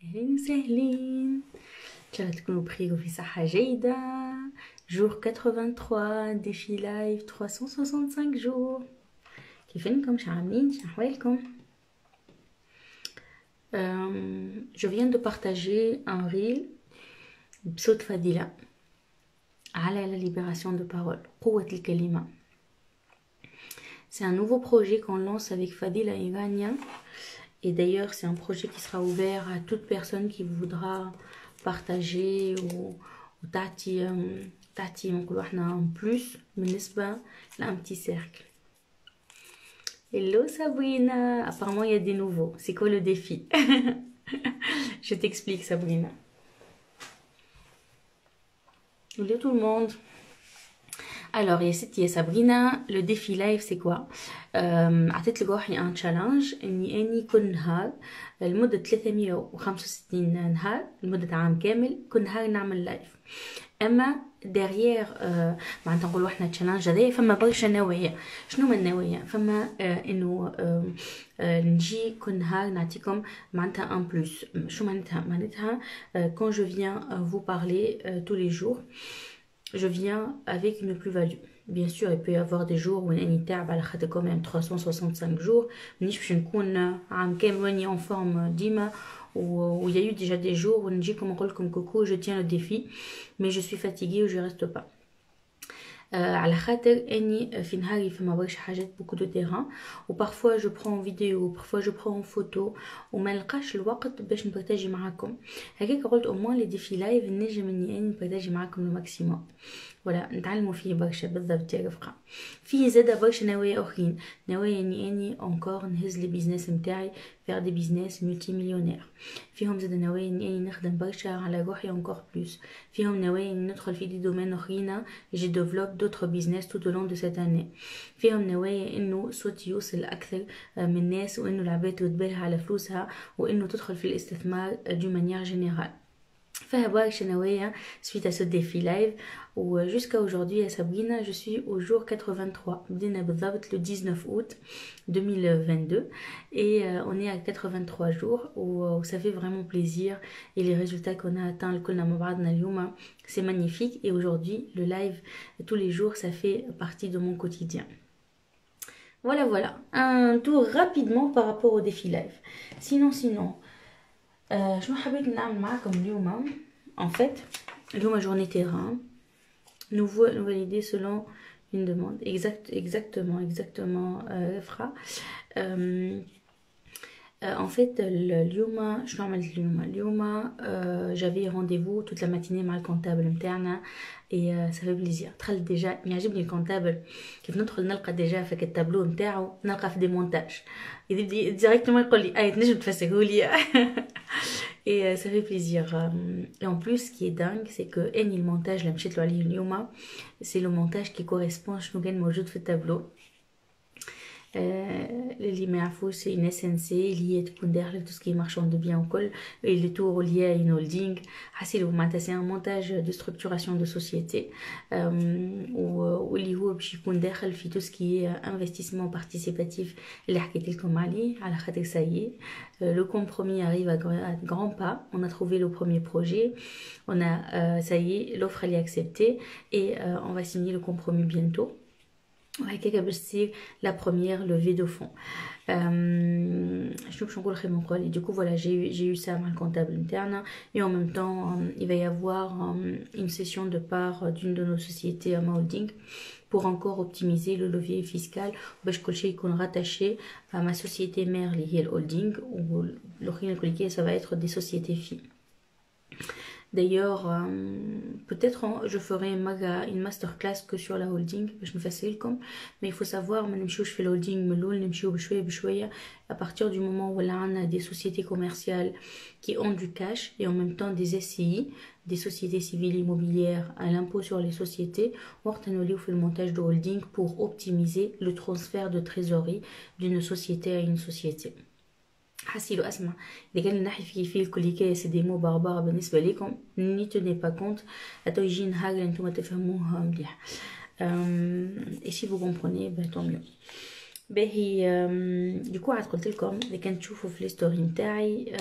أهلين وسهلين. إن شاء الله تكونوا بخير وفي صحة جيدة. jour 83 défi live 365 jours. كيفنكم؟ شو عاملين؟ شو أحوالكم؟ Je viens de partager un reel بصوت فضيلة على la libération de parole, قوة الكلمة. C'est un nouveau projet qu'on lance avec Fadila et Vania. Et d'ailleurs, c'est un projet qui sera ouvert à toute personne qui voudra partager ou تعطي نقولوا احنا en plus بالنسبة لun petit cercle. Hello Sabrina, apparemment il y a des nouveaux. C'est quoi le défi? Je t'explique Sabrina. Hello tout le monde. Alors, il y a Sabrina, le défi live c'est quoi? عطيت لروحي un challenge اني كل نهار لمدة 365 نهار لمدة عام كامل كل نهار نعمل لايف. اما derrière معناتها نقولوا احنا تشالنج هذايا فما برشا نوايا. شنو من النوايا؟ فما انه نجي كل نهار نعطيكم معناتها ان بلوس. شو معناتها quand je viens vous parler tous les jours, je viens avec une plus-value. Bien sûr, il peut y avoir des jours où on تعب على خاطر quand même 365 jours. مانيش باش نكون عام كامل واني en forme ديما. Où il y a eu déjà des jours où on dit comme on rôle comme coucou, je tiens le défi, mais je suis fatiguée ou je reste pas. على خاطر اني في نهاري فما برشا حاجات beaucoup de terrain وparfois je prends en vidéo parfois je prends en photo وما نلقاش الوقت باش نبارطاجي معاكم. هكاك قلت au moins les défis live نجم اني نبارطاجي معاكم الماكسيموم. ولا نتعلموا فيه برشا بالضبط يا رفقه. فيه زاده برشا نوايا اخرين، نوايا اني encore نهز لي بيزنس نتاعي faire des business multimillionnaires. فيهم زاده نوايا اني نخدم برشا على روحي encore plus. فيهم نوايا اني ندخل في دي دومين اخرين j'ai développe d'autres business tout au long de cette année. فيهم نوايا انه صوتي يوصل اكثر من الناس وانه العباد تتبالها على فلوسها وانه تدخل في الاستثمار d'une manière générale. فيها برشا نوايا suite à ce défi live. Jusqu'à aujourd'hui à Sabrina, je suis au jour 83. بدينا بالضبط le 19 août 2022 et on est à 83 jours où ça fait vraiment plaisir et les résultats qu'on a atteints الكلنا مع بعضنا اليوم c'est magnifique. Et aujourd'hui le live tous les jours ça fait partie de mon quotidien. Voilà un tour rapidement par rapport au défi live. Sinon شنو حبيت نعمل معاكم اليوم؟ en fait اليوم journée terrain, nouvelle idée selon une demande. Exactement Efra. En fait اليوم شنو عملت اليوم j'avais rendez-vous toute la matinée مع الكونتابل نتاعنا et ça fait plaisir. دخلت ديجا يعجبني الكونتابل كيف ندخل نلقى ديجا فك التابلو نتاعو نلقى في دي مونتاج يبدا ديريكتومون يقول لي تنجم تفسره لي. Et ça fait plaisir. Et en plus, ce qui est dingue, c'est que le montage, c'est le montage qui correspond à ce qui est موجود في التابلو. اللي ما يعرفوش c'est une SNC اللي هي تكون داخله tout ce qui est marchand de biens وكل اللي تو lié à une holding. حاسيلو معناتها c'est un montage de structuration de société واللي هو باش يكون داخل في tout ce qui est investissement participatif اللي حكيت لكم عليه على خاطر ça y est. Le compromis arrive à grands pas. On a trouvé le premier projet, on a ça y est, l'offre elle est acceptée et on va signer le compromis bientôt. وهكاك باش تصير la première levée de fonds. شنو باش نقول خير من قولي. Du coup voilà, j'ai eu ça مع الكونتابل نتاعنا et en même temps il va y avoir une cession de part d'une de nos sociétés à ma holding pour encore optimiser le levier fiscal باش كل شيء يكون rattaché à ma société mère اللي هي الهولدينغ والاخرين الكل ça va être des sociétés filles. D'ailleurs, peut-être je ferai une masterclass que sur la holding باش نفسرلكم. Mais il faut savoir ما نمشيوش في الهولدينغ من الاول نمشيو بشويه à partir du moment où on a des sociétés commerciales qui ont du cash et en même temps des SCI, des sociétés civiles immobilières à l'impôt sur les sociétés. وقت نوليو في المونتاج de holding pour optimiser le transfert de trésorerie d'une société à une société. حسيلو اسمع اذا كان نحكي فيه الكل سي دي مو باربار بالنسبه لكم ني توني با كونت اتو يجي نهار انتم تفهموها مليح. اي سي فو كومبروني با طون ميو. Du coup, قلت لكم إذا كنت تشوفوا في الستوري متاعي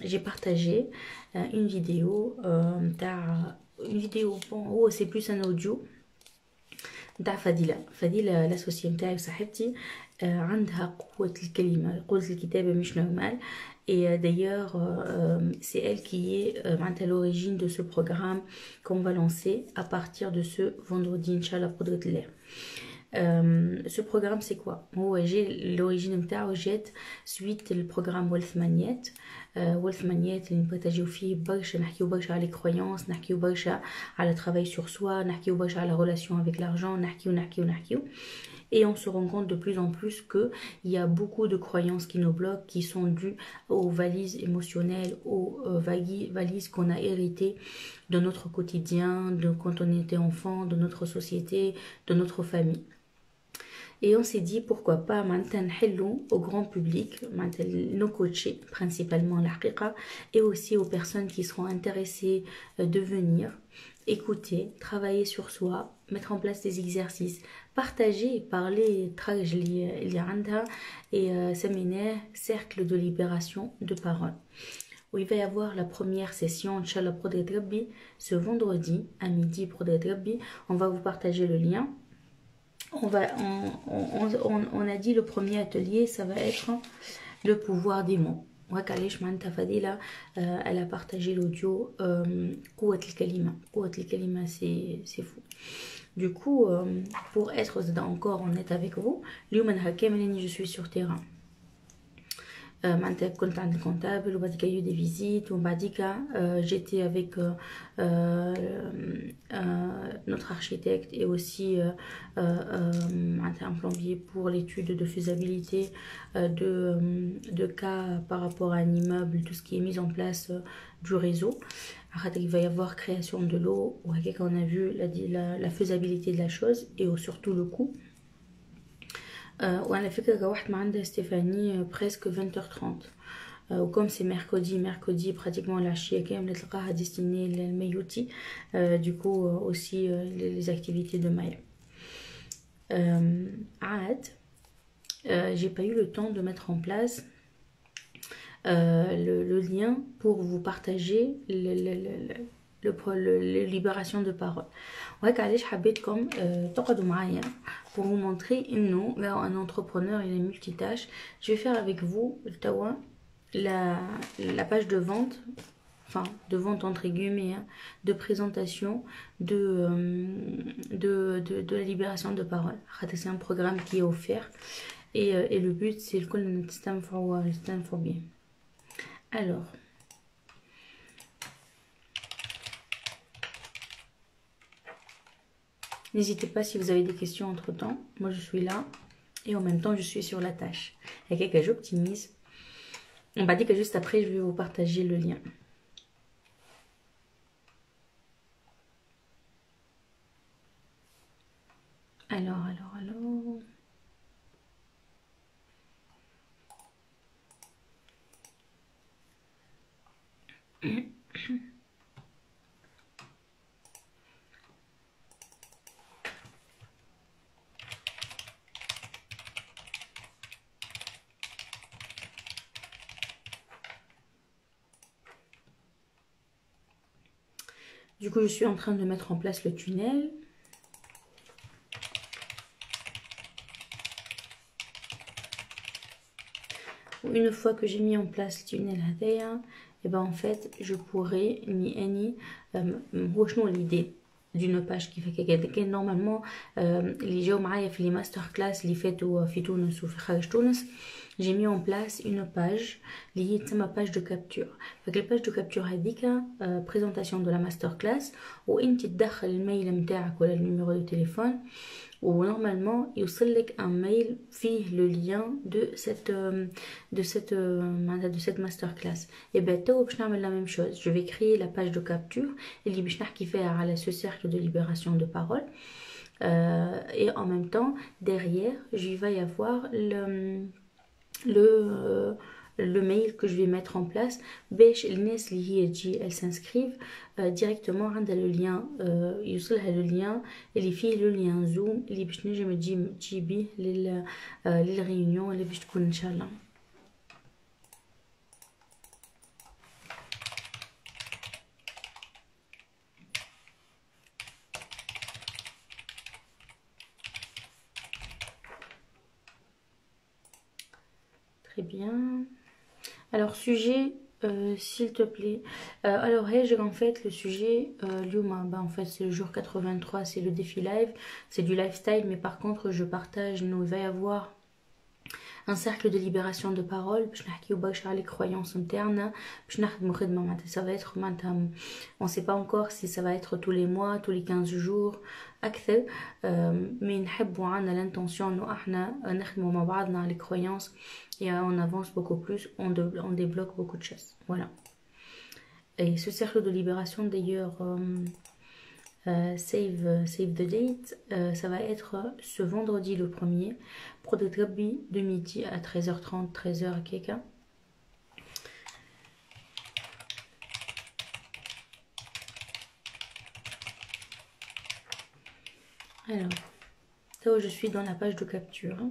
j'ai partagé une vidéo متاع une vidéo bon هو c'est plus un audio نتاع فضيلة l'associée متاعي وصاحبتي عندها قوة الكلمة قوة الكتابة مش نورمال. Et d'ailleurs, c'est elle qui est à l'origine de ce programme qu'on va lancer à partir de ce vendredi, Inch'Allah, بقدرة الله. Ce programme c'est quoi? J'ai l'origine نتاعو جات suite le programme Wealth Magnet. Wealth Magnet اللي نبارطاجيو فيه برشا، نحكيو برشا على les croyances، نحكيو برشا على travail sur soi، نحكيو برشا على relation avec l'argent، نحكيو. Et on se rend compte de plus en plus qu'il y a beaucoup de croyances qui nous bloquent, qui sont dues aux valises émotionnelles, aux valises qu'on a héritées de notre quotidien, de quand on était enfant, de notre société, de notre famille. Et on s'est dit pourquoi pas maintenant au grand public, nos coachés, principalement l'haqiqa, et aussi aux personnes qui seront intéressées de venir écouter, travailler sur soi, mettre en place des exercices, partager, parler, et séminaire, cercle de libération de parole. Où il va y avoir la première session, Inch'Allah, ce vendredi à midi, on va vous partager le lien. On a dit le premier atelier, ça va être le pouvoir des mots. Elle a partagé l'audio قوة الكلمة, c'est fou. Du coup, pour être encore honnête avec vous, je suis sur terrain. كنت عند الكونتابل وبعد كده des visites وبعد كده j'étais avec notre architecte et aussi un plombier pour l'étude de faisabilité de cas par rapport à un immeuble, tout ce qui est mis en place du réseau. Il va y avoir création de l'eau, on a vu la faisabilité de la chose et surtout le coût. وعلى فكرة روحت مع عندها ستيفاني presque 20h30. وكم سي mercredi pratiquement العشية كاملة تلقاها ديستيني للميوتي. Du coup aussi les activités de Maya. عاد j'ai pas eu le temps de mettre en place le lien pour vous partager la libération de parole. وهيك علاش حبيتكم تقعدوا معايا pour vous montrer انه un entrepreneur il est multitâche. Je vais faire avec vous la page de vente, enfin de vente entre guillemets, de présentation de la libération de parole. C'est un programme qui est offert et le but c'est le كل نستنفعوا bien. Alors n'hésitez pas si vous avez des questions entre temps. Moi je suis là et en même temps je suis sur la tâche. Et quelques j'optimise. On va dire que juste après je vais vous partager le lien. Alors. Du coup, je suis en train de mettre en place le tunnel. Une fois que j'ai mis en place le tunnel, et ben en fait, je pourrais l'idée d'une page qui fait que normalement les gens معايا في les masterclass اللي فاتوا في تونس وفي خارج تونس j'ai mis en place une page اللي هي تسمى page de capture. فك الباج دو كابتور هذيك présentation de la masterclass وانت تدخل الميل نتاعك ولا النيميرو دو تليفون ونورمالمون يوصل لك un mail فيه le lien de cette masterclass. Et ben تو باش نعمل la même chose. Je vais créer la page de capture اللي باش نحكي فيها على ce cercle de libération de parole. Et en même temps derrière il va y avoir le mail que je vais mettre en place. باش الناس اللي هي تجي elles s'inscrivent directement عندها le lien يوصلها le lien اللي فيه le lien zoom اللي باش نجم تجي بيه للريونيون اللي باش تكون ان شاء الله. Très bien. Alors sujet, s'il te plaît. Alors en fait le sujet Lyuma, en fait c'est le jour 83, c'est le défi live, c'est du lifestyle, mais par contre je partage, il va y avoir un cercle de libération de parole باش نحكيو برشا على les croyances internes باش نخدمو خدمة معناتها ça va être معناتها on sait pas encore si ça va être tous les mois tous les 15 jours أكثر mais نحبو عندنا l'intention إنه احنا نخدمو مع بعضنا على les croyances et on avance beaucoup plus, on débloque beaucoup de choses. Voilà. Et ce cercle de libération d'ailleurs save the date, ça va être ce vendredi le 1er pour des Rabbi de midi à 13h30 13h quelqu'un. Alors là où je suis dans la page de capture.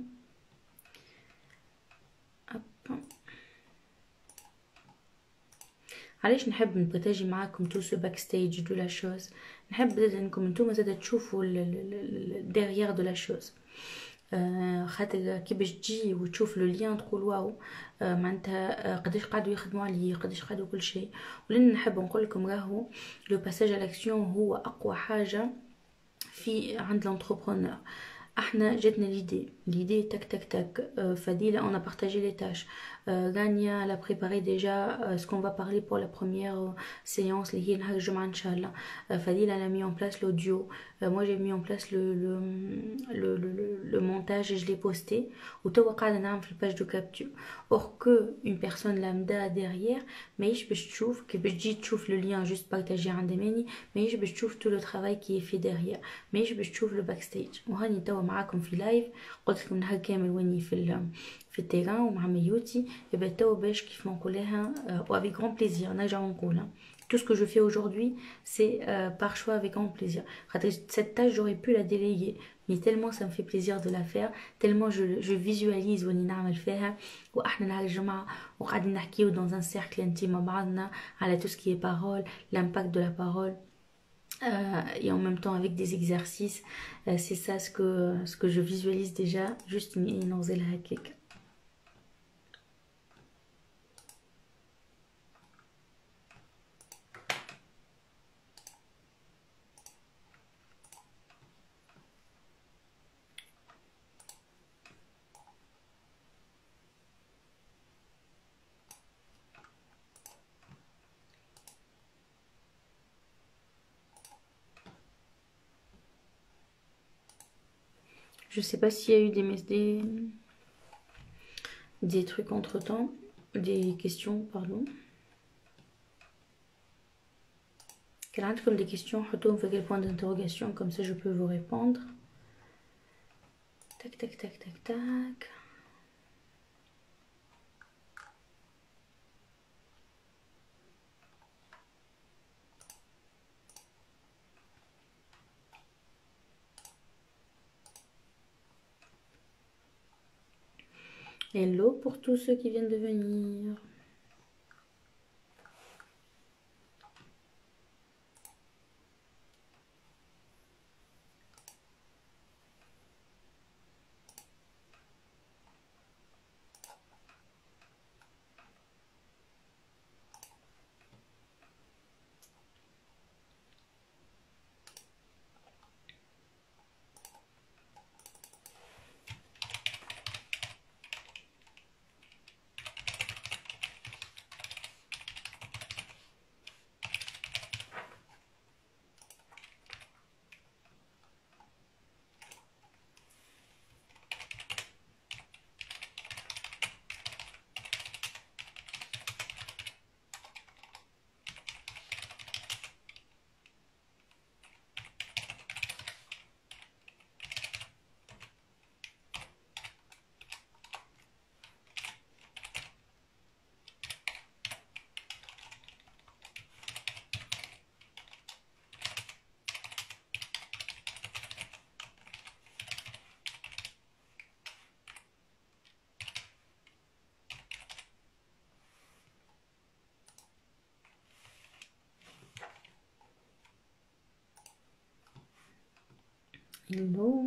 علاش نحب نبارطاجي معاكم تو سو باك ستيج دو لا شوز نحب انكم نتوما زادا تشوفوا ديغيير دو لا شوز خاطر كي باش تجي وتشوف لو ليان تقول واو معناتها قداش قعدوا يخدموا عليه قداش قعدوا كل شيء. ولين نحب نقول لكم راهو لو باساج على الاكسيون هو اقوى حاجه في عند l'entrepreneur. احنا جاتنا l'idée tac tac tac Fadila on a partagé les tâches, Gania elle a préparé déjà ce qu'on va parler pour la première séance اللي هي نهار الجمعة ان شاء الله. Fadila elle a mis en place l'audio, moi j'ai mis en place le montage et je l'ai posté وتوا قاعدة نعمل في الباج دو كابتور. or que une personne lambda derrière ماهيش باش تشوف كي باش تجي تشوف le lien juste partagé عند ماني ماهيش باش تشوف tout le travail qui est fait derrière ماهيش باش تشوف le backstage. وهاني توا معاكم في لايف قلت لكم نهار كامل واني في التيران ومع ميوتي يبقى توا باش كيف ما نقولها وافيك غون بليزير نرجع نقولها. Tout ce que je fais aujourd'hui, c'est par choix avec grand plaisir. Cette tâche, j'aurais pu la déléguer, mais tellement ça me fait plaisir de la faire, tellement je visualise واني نعمل فيها واحنا نهار الجمعة وقاعدين نحكيو dans un cercle intime مع بعضنا على tout ce qui est parole, l'impact de la parole. Et en même temps avec des exercices, c'est ça ce que je visualise déjà juste une هكاك. Je sais pas s'il y a eu des trucs entre temps, des questions, pardon. Quel a comme des questions, on fait quel point d'interrogation, comme ça je peux vous répondre. Tac, tac, tac, tac, tac. Hello pour tous ceux qui viennent de venir. Hello.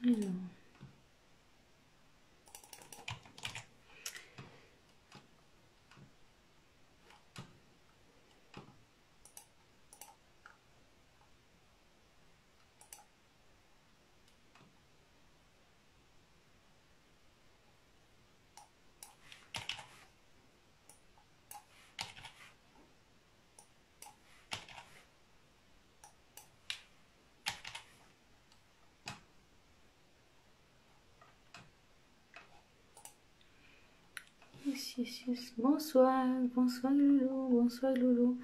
Alors. Yes. bonsoir لولو.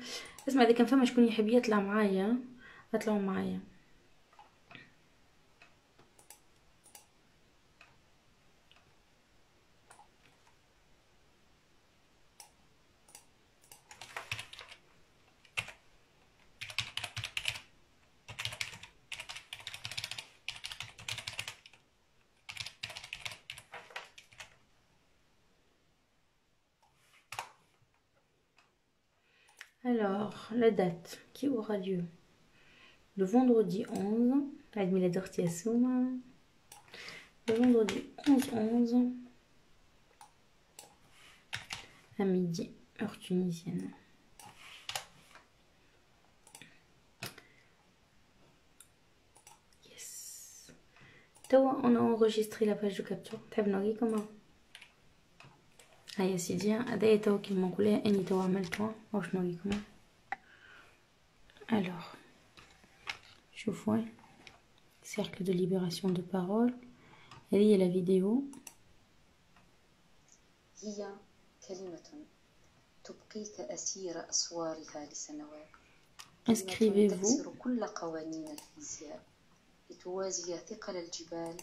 اسمع، اذا كان فما شكون يحب يطلع معايا اطلعوا معايا. Alors, la date qui aura lieu le vendredi 11, le vendredi 11 à midi, heure tunisienne. Yes. On a enregistré la page de capture. تحب comment هيا سيدي، هذايا توا كيما نقولها اني توا عملتها. واش نوريكم. Alors, شوفوا cercle de libération de parole. هذه la vidéo. هي كلمة تبقيك أسير أسوارها لسنوات. Inscrivez-vous. تكسر كل قوانين الفيزياء لتوازي ثقل الجبال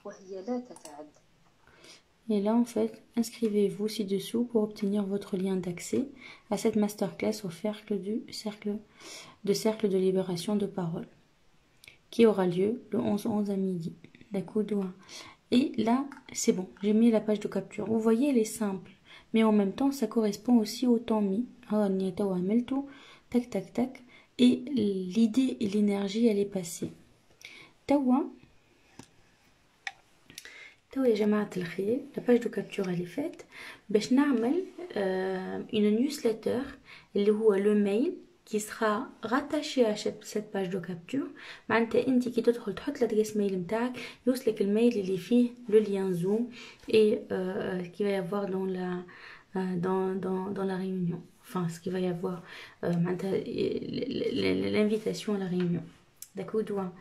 وهي لا تتعد. Et là, en fait, inscrivez-vous ci-dessous pour obtenir votre lien d'accès à cette masterclass au cercle de libération de parole qui aura lieu le 11-11 à midi. D'accord. Et là, c'est bon, j'ai mis la page de capture. Vous voyez, elle est simple, mais en même temps, ça correspond aussi au temps mis. Tac, tac, tac. Et l'idée et l'énergie, elle est passée. Tawa. توا يا جماعة الخير، la page de capture elle est faite باش نعمل une newsletter اللي هو le mail qui sera rattaché à cette page de capture. معناتها انت كي تدخل تحط l'adresse mail نتاعك يوصلك الميل اللي فيه le lien Zoom et qui va y avoir dans la réunion, enfin ce qu'il va y avoir معناتها l'invitation à la réunion. D'accord.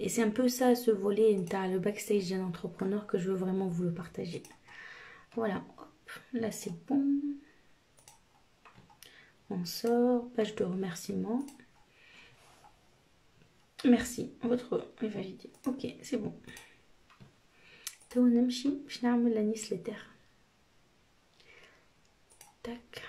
Et c'est un peu ça, ce volet, le backstage d'un entrepreneur que je veux vraiment vous le partager. Voilà, hop, là c'est bon. On sort, page de remerciement. Merci, votre est validé. Ok, c'est bon. تو نمشي باش نعمل la newsletter. Tac.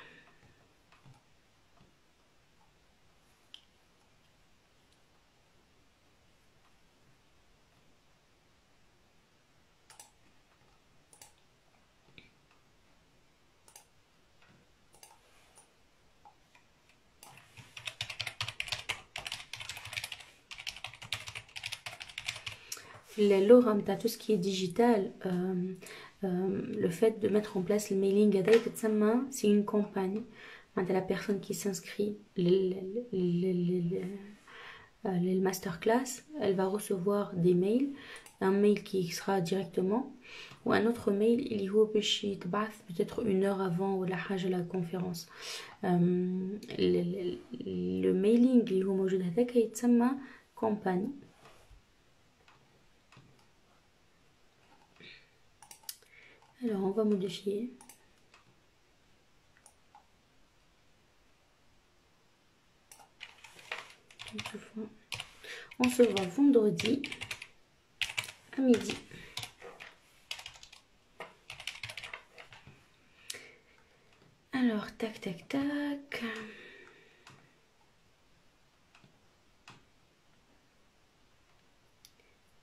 L'aura de tout ce qui est digital, le fait de mettre en place le mailing, c'est une campagne. La personne qui s'inscrit le masterclass, elle va recevoir des mails, un mail qui sera directement ou un autre mail il y a peut-être une heure avant ou la conférence. Le mailing اللي هو موجود هذاك يتسمى campagne. Alors, on va modifier. On se voit vendredi à midi. Alors, tac, tac, tac.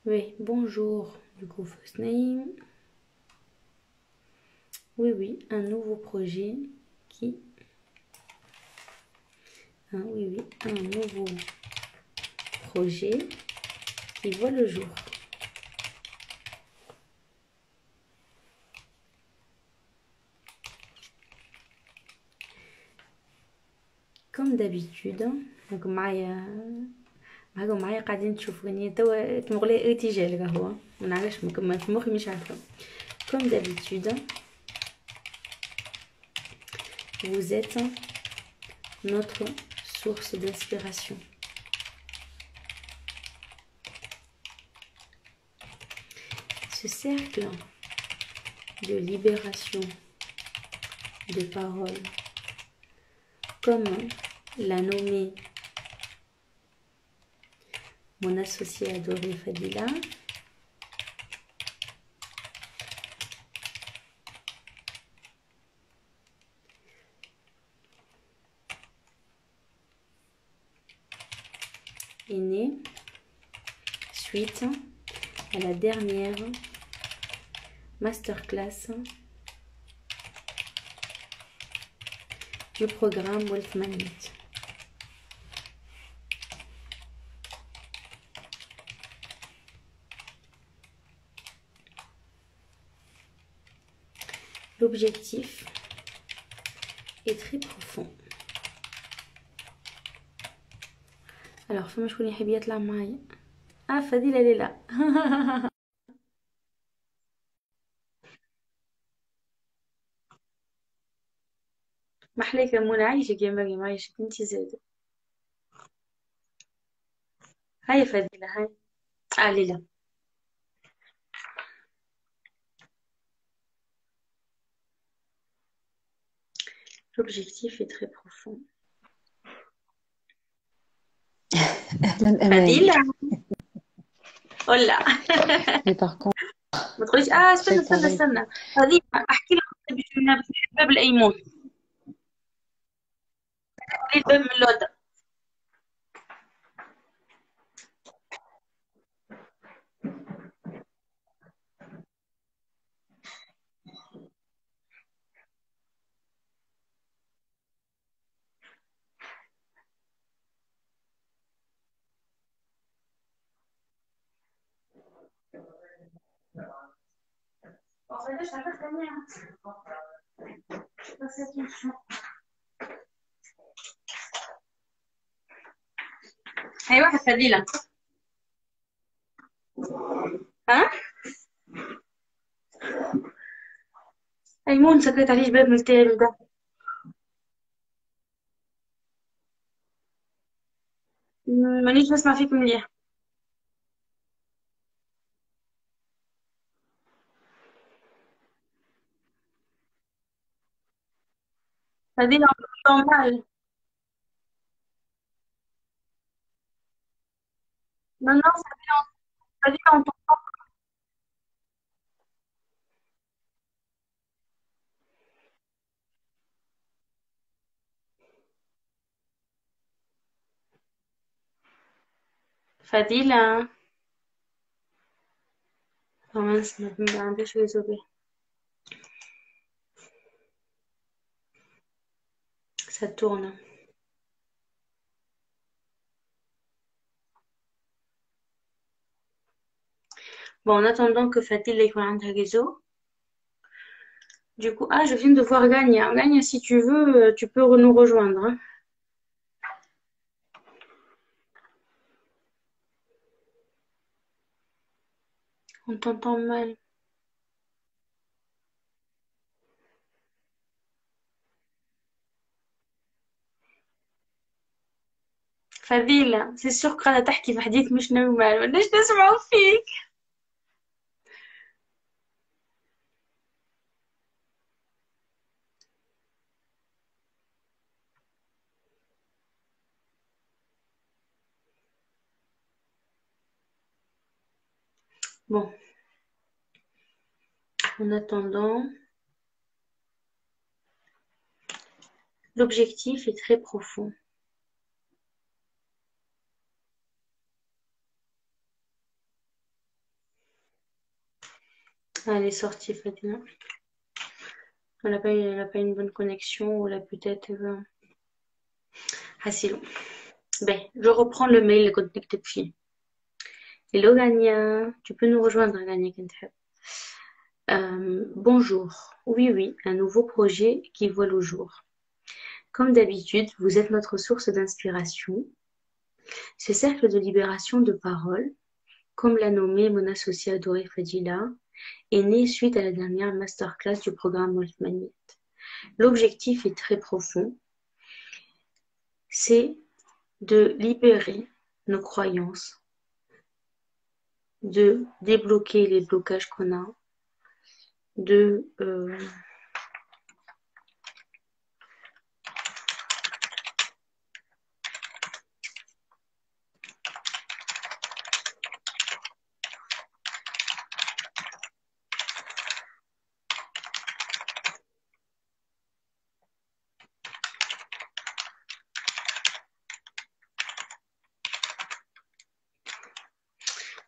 Oui, bonjour. Du coup, first name. Oui, un nouveau projet qui Oui, oui, un nouveau projet qui voit le jour. Comme d'habitude راكم معايا قاعدين تشوفوني توا كيما نقول ارتجال قهوة ما نعرفش في مخي مش عارفة. Comme d'habitude vous êtes notre source d'inspiration. Ce cercle de libération de parole, comme l'a nommé mon associé adoré Fadila, est né suite à la dernière masterclass du programme Wealth Magnet. L'objectif est très profond. Alors فما شكون يحب يطلع معايا؟ فضيلة ليلى. محليك يا منى، عايشك يا مريم، عايشك انتي زادة. هاي فضيلة هاي. ليلى. L'objectif est très profond. أهلا أماني. فضيلة. ولا Mais par contre ما تقوليش استنى فضيلة احكي لك باش باب الايمون. قولي الباب من اللودة. هاي واحد فضيلة. ها ايمون سكرت عليش باب من التالي ده. مانيش نسمع فيك مليح. فضيلة mal. Non, non, Fadila, on t'entend. Fadila. Oh mince, ما عنديش réseau bien. Ça tourne. Bon, en attendant que Fadila ait un réseau. Du coup, je viens de voir Gagna. Gagna, si tu veux, tu peux nous rejoindre. Hein. On t'entend mal. فذيلة c'est sûr que قاعدة تحكي في حديث مش نورمال ملناش نسمعوا فيك. Bon, en attendant, l'objectif est très profond. Elle est sortie, Fatima. Elle a pas une bonne connexion ou elle a peut-être... Hassilou. Ben, je reprends le mail que tu as écrit. Hello Gania, tu peux nous rejoindre Gania Kenteb. Bonjour. Oui, oui, un nouveau projet qui voit le jour. Comme d'habitude, vous êtes notre source d'inspiration. Ce cercle de libération de parole, comme l'a nommé mon associé adoré Fadila, est né suite à la dernière masterclass du programme Wolf Magnet. L'objectif est très profond, c'est de libérer nos croyances, de débloquer les blocages qu'on a, de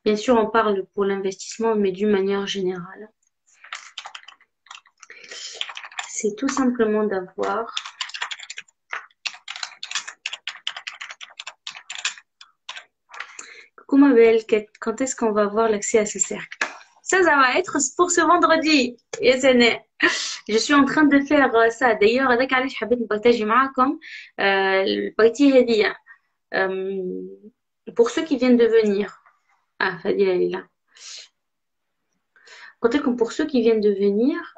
bien sûr, on parle pour l'investissement, mais d'une manière générale. C'est tout simplement d'avoir coucou ma belle, quand est-ce qu'on va avoir l'accès à ce cercle? Ça va être pour ce vendredi. Je suis en train de faire ça. D'ailleurs, هذاك علاش حبيت نبارطاجي معاكم البارتي هذيا. Pour ceux qui viennent de venir. Ah, Fadila elle est là. Pour ceux qui viennent de venir,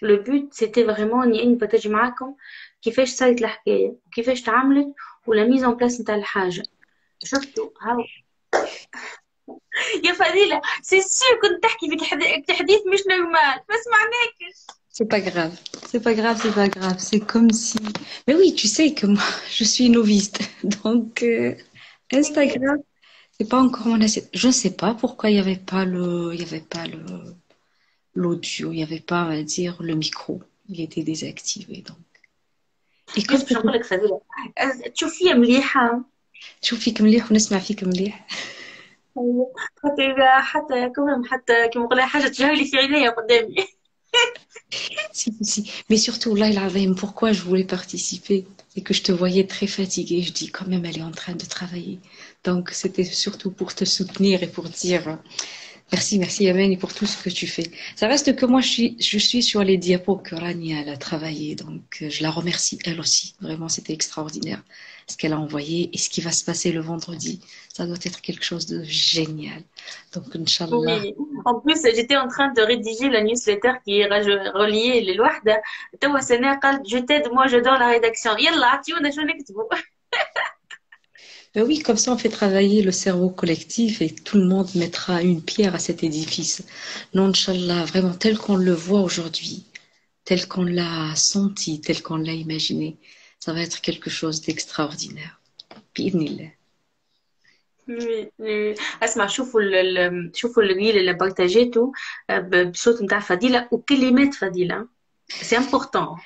le but c'était vraiment اني نبارطاجي معاكم كيفاش صارت الحكايه وكيفاش تعاملت ولا ميز ان بلاس نتاع الحاجه. شفتوا هاو يا فضيلة سي سير كنت تحكي في تحديث مش نورمال ما سمعناكش. C'est pas grave. C'est pas grave, c'est pas grave. C'est comme si. Mais oui, tu sais que moi, je suis noviste. Donc, Instagram, c'est pas encore mon assiette. Je ne sais pas pourquoi il y avait pas l'audio, il y avait pas, on va dire, le micro. Il était désactivé, donc. Et comme باش نقول لك فضيلة تشوفيه مليحة. تشوفيك مليح ونسمع فيك مليح. حتى كيما نقولها حاجة تجاهلي في عينيا قدامي. Si. Mais surtout, là, pourquoi je voulais participer et que je te voyais très fatiguée. Je dis, quand même, elle est en train de travailler. Donc, c'était surtout pour te soutenir et pour dire merci, Amen, et pour tout ce que tu fais. Ça reste que moi, je suis sur les diapos que Rania, elle a travaillé. Donc, je la remercie, elle aussi. Vraiment, c'était extraordinaire ce qu'elle a envoyé et ce qui va se passer le vendredi. Ça doit être quelque chose de génial. Donc, Inch'Allah. Oui. En plus, j'étais en train de rédiger la newsletter qui est reliée للوحدة. توا سنة قالت je t'aide, moi j'adore la rédaction. يلا عطيونا شو نكتبوا. Ben oui, comme ça on fait travailler le cerveau collectif et tout le monde mettra une pierre à cet édifice. Non, Inch'Allah, vraiment tel qu'on le voit aujourd'hui, tel qu'on l'a senti, tel qu'on l'a imaginé, ça va être quelque chose d'extraordinaire. Bi'idhnillah. اسمع شوفوا الريل اللي بارتاجيته بصوت نتاع فضيلة وكلمات فضيلة سي امبورطون.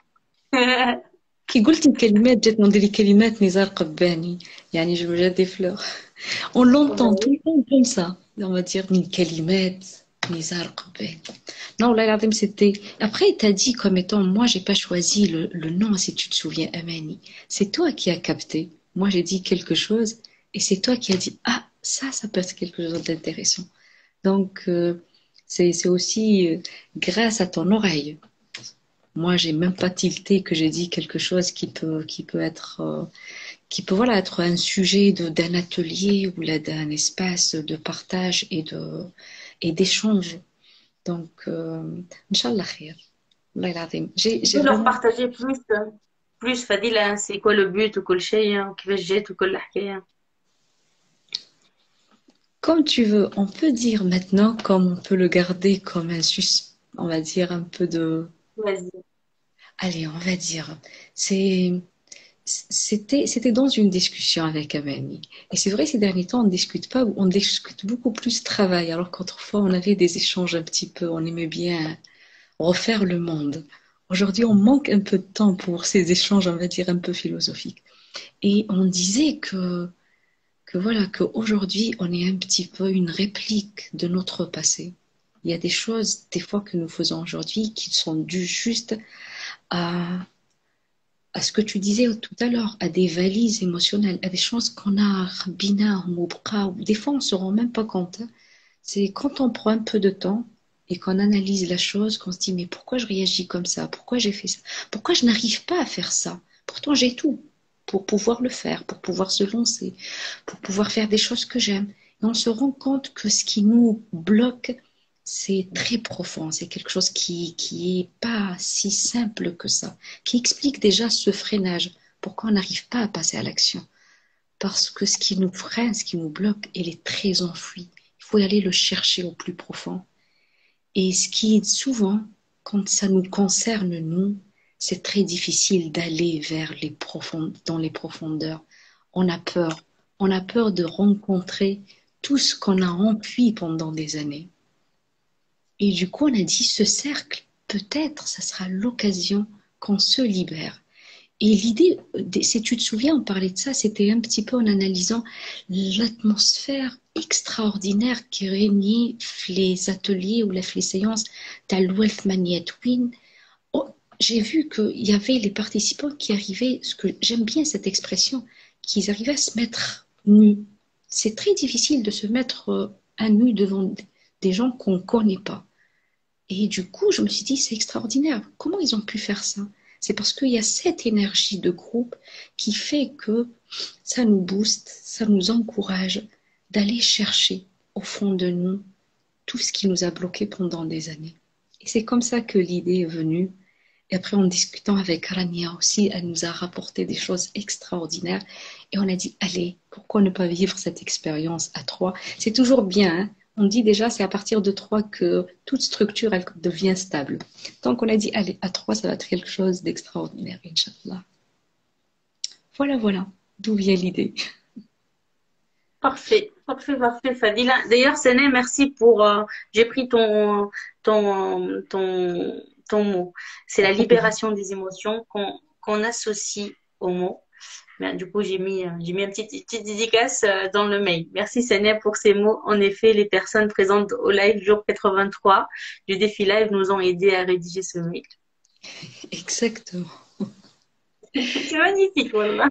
كي قلتي كلمات جات نضري كلمات نزار قباني يعني je me jette des fleurs. On l'entend tout le temps comme ça. On va dire من كلمات نزار قباني. Non, là, l'adem, c'était. Après, t'as dit comme étant, moi, j'ai pas choisi le nom, si tu te souviens, Amani. C'est toi qui as capté. Moi, j'ai dit quelque chose, et c'est toi qui as dit, ah, ça peut être quelque chose d'intéressant. Donc, c'est aussi grâce à ton oreille. Moi, j'ai même pas tilté que j'ai dit quelque chose qui peut être, voilà, être un sujet d'un atelier ou là d'un espace de partage et d'échange. Donc, Inch'Allah khair. Allah العظيم. J'ai leur vraiment... partager plus فضيلة c'est quoi le but وكل شيء وكيفاش جات وكل الحكاية. Comme tu veux, on peut dire maintenant, comme on peut le garder comme un on va dire un peu de... Vas-y. Allez, on va dire, c'était dans une discussion avec un ami. Et c'est vrai, ces derniers temps, on ne discute pas, on discute beaucoup plus travail, alors qu'autrefois, on avait des échanges un petit peu, on aimait bien refaire le monde. Aujourd'hui, on manque un peu de temps pour ces échanges, on va dire, un peu philosophiques. Et on disait que voilà, qu'aujourd'hui, on est un petit peu une réplique de notre passé. Il y a des choses, des fois, que nous faisons aujourd'hui qui sont dues juste à à ce que tu disais tout à l'heure, à des valises émotionnelles, à des choses qu'on a bina ou des fois on ne se rend même pas compte. Hein. C'est quand on prend un peu de temps et qu'on analyse la chose, qu'on se dit mais pourquoi je réagis comme ça? Pourquoi j'ai fait ça? Pourquoi je n'arrive pas à faire ça? Pourtant j'ai tout pour pouvoir le faire, pour pouvoir se lancer, pour pouvoir faire des choses que j'aime. Et on se rend compte que ce qui nous bloque, c'est très profond, c'est quelque chose qui est pas si simple que ça, qui explique déjà ce freinage, pourquoi on n'arrive pas à passer à l'action. Parce que ce qui nous freine, ce qui nous bloque, il est très enfoui. Il faut aller le chercher au plus profond. Et ce qui est souvent, quand ça nous concerne, nous, c'est très difficile d'aller vers dans les profondeurs. On a peur. On a peur de rencontrer tout ce qu'on a enfui pendant des années. Et du coup, on a dit, ce cercle, peut-être, ça sera l'occasion qu'on se libère. Et l'idée, si tu te souviens, on parlait de ça, c'était un petit peu en analysant l'atmosphère extraordinaire qui régnait les ateliers ou les séances d'Al-Wealth Maniatwin. Oh, j'ai vu qu'il y avait les participants qui arrivaient, ce que j'aime bien cette expression, qu'ils arrivaient à se mettre nus. C'est très difficile de se mettre à nu devant des gens qu'on ne connaît pas. Et du coup, je me suis dit, c'est extraordinaire. Comment ils ont pu faire ça? C'est parce qu'il y a cette énergie de groupe qui fait que ça nous booste, ça nous encourage d'aller chercher au fond de nous tout ce qui nous a bloqués pendant des années. Et c'est comme ça que l'idée est venue. Et après, en discutant avec Rania aussi, elle nous a rapporté des choses extraordinaires. Et on a dit, allez, pourquoi ne pas vivre cette expérience à trois? C'est toujours bien, hein. On dit déjà, c'est à partir de 3 que toute structure, elle devient stable. Donc, on a dit, allez, à 3, ça va être quelque chose d'extraordinaire, Inch'Allah. Voilà, d'où vient l'idée. Parfait, Fadila. D'ailleurs, Séné, merci pour. J'ai pris ton mot. C'est la libération des émotions qu'on associe au mot. Ben, du coup, j'ai mis une petite dédicace dans le mail. Merci Séné pour ces mots. En effet, les personnes présentes au live jour 83 du défi live nous ont aidés à rédiger ce mail. Exactement. C'est magnifique, voilà.